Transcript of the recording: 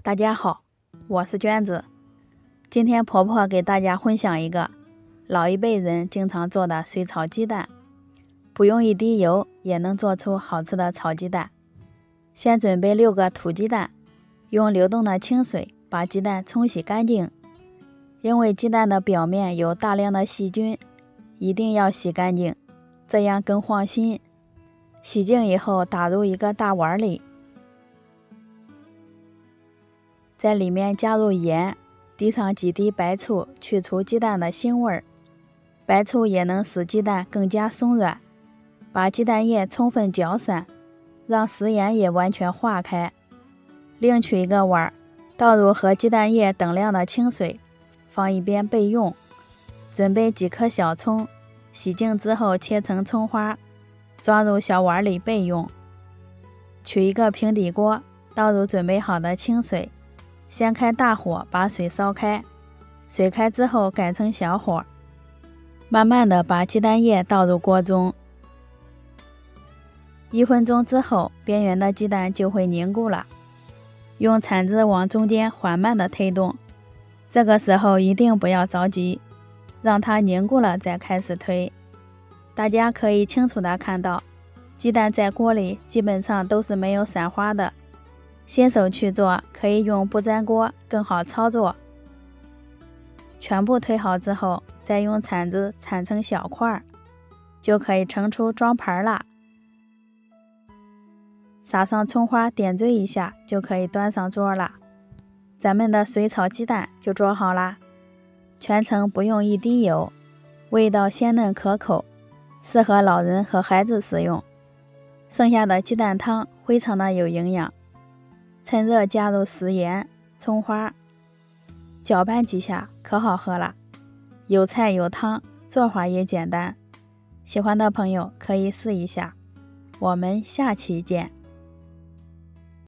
大家好，我是娟子。今天婆婆给大家分享一个老一辈人经常做的水炒鸡蛋，不用一滴油也能做出好吃的炒鸡蛋。先准备6个土鸡蛋，用流动的清水把鸡蛋冲洗干净。因为鸡蛋的表面有大量的细菌，一定要洗干净，这样更放心。洗净以后打入一个大碗里，在里面加入盐，滴上几滴白醋，去除鸡蛋的腥味儿。白醋也能使鸡蛋更加松软。把鸡蛋液充分搅散，让食盐也完全化开。另取一个碗，倒入和鸡蛋液等量的清水，放一边备用。准备几颗小葱，洗净之后切成葱花，装入小碗里备用。取一个平底锅，倒入准备好的清水，先开大火把水烧开，水开之后改成小火，慢慢的把鸡蛋液倒入锅中。1分钟之后，边缘的鸡蛋就会凝固了。用铲子往中间缓慢的推动，这个时候一定不要着急，让它凝固了再开始推。大家可以清楚的看到，鸡蛋在锅里基本上都是没有散花的。新手去做可以用不粘锅，更好操作。全部推好之后，再用铲子铲成小块，就可以盛出装盘了。撒上葱花点缀一下，就可以端上桌了。咱们的水炒鸡蛋就做好啦，全程不用一滴油，味道鲜嫩可口，适合老人和孩子食用。剩下的鸡蛋汤非常的有营养，趁热加入食盐、葱花，搅拌几下，可好喝了。有菜有汤，做法也简单。喜欢的朋友可以试一下。我们下期见。